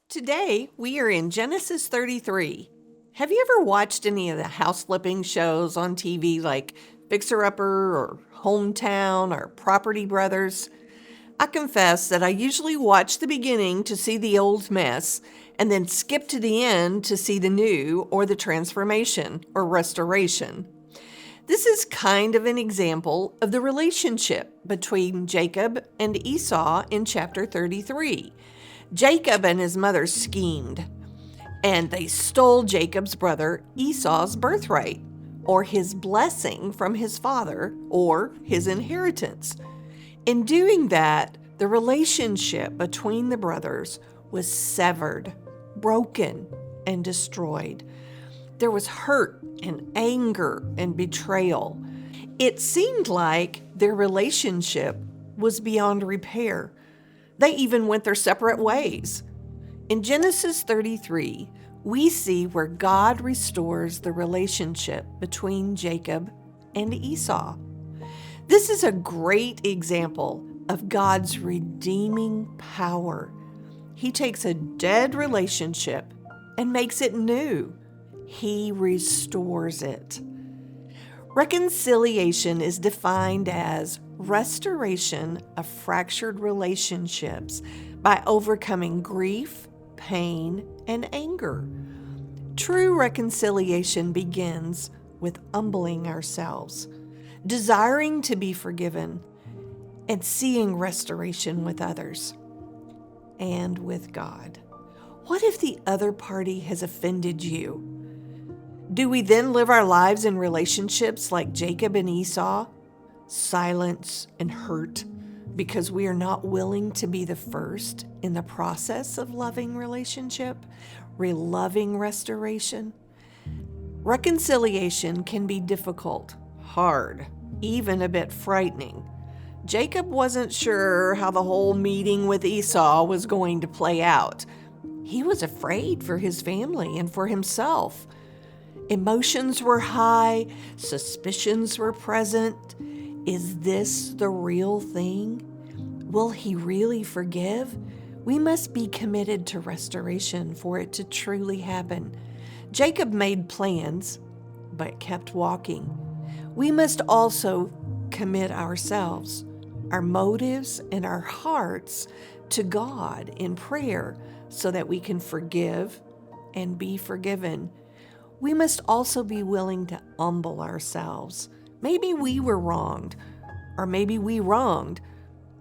Today, we are in Genesis 33. Have you ever watched any of the house flipping shows on TV like Fixer Upper or Hometown or Property Brothers? I confess that I usually watch the beginning to see the old mess and then skip to the end to see the new or the transformation or restoration. This is kind of an example of the relationship between Jacob and Esau in chapter 33. Jacob and his mother schemed, and they stole Jacob's brother Esau's birthright, or his blessing from his father, or his inheritance. In doing that, the relationship between the brothers was severed, broken, and destroyed. There was hurt and anger and betrayal. It seemed like their relationship was beyond repair. They even went their separate ways. In Genesis 33, we see where God restores the relationship between Jacob and Esau. This is a great example of God's redeeming power. He takes a dead relationship and makes it new. He restores it. Reconciliation is defined as restoration of fractured relationships by overcoming grief, pain, and anger. True reconciliation begins with humbling ourselves, desiring to be forgiven, and seeing restoration with others and with God. What if the other party has offended you? Do we then live our lives in relationships like Jacob and Esau? Silence and hurt because we are not willing to be the first in the process of loving relationship, loving restoration? Reconciliation can be difficult, hard, even a bit frightening. Jacob wasn't sure how the whole meeting with Esau was going to play out. He was afraid for his family and for himself. Emotions were high, suspicions were present. Is this the real thing? Will he really forgive? We must be committed to restoration for it to truly happen. Jacob made plans, but kept walking. We must also commit ourselves, our motives, and our hearts to God in prayer so that we can forgive and be forgiven. We must also be willing to humble ourselves. Maybe we were wronged, or maybe we wronged,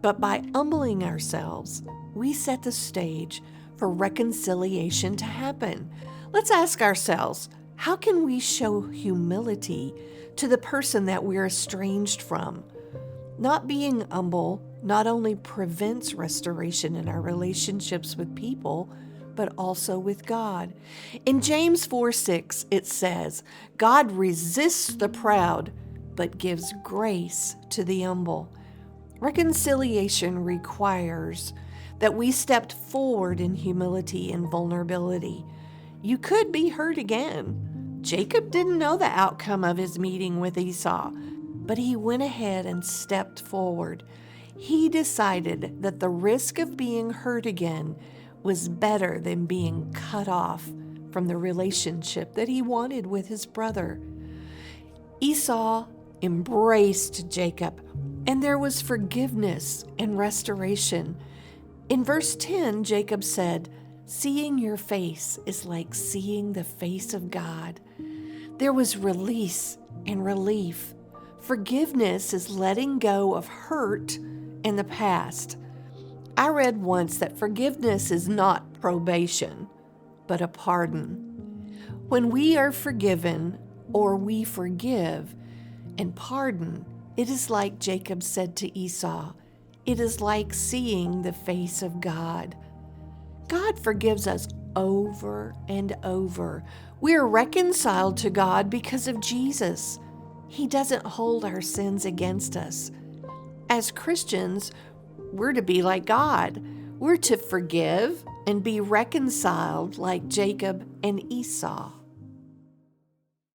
but by humbling ourselves, we set the stage for reconciliation to happen. Let's ask ourselves, how can we show humility to the person that we're estranged from? Not being humble not only prevents restoration in our relationships with people, but also with God. In James 4:6, it says, God resists the proud, but gives grace to the humble. Reconciliation requires that we step forward in humility and vulnerability. You could be hurt again. Jacob didn't know the outcome of his meeting with Esau, but he went ahead and stepped forward. He decided that the risk of being hurt again was better than being cut off from the relationship that he wanted with his brother. Esau embraced Jacob, and there was forgiveness and restoration. In verse 10, Jacob said, "Seeing your face is like seeing the face of God." There was release and relief. Forgiveness is letting go of hurt in the past. I read once that forgiveness is not probation, but a pardon. When we are forgiven or we forgive and pardon, it is like Jacob said to Esau, it is like seeing the face of God. God forgives us over and over. We are reconciled to God because of Jesus. He doesn't hold our sins against us. As Christians, we're to be like God. We're to forgive and be reconciled like Jacob and Esau.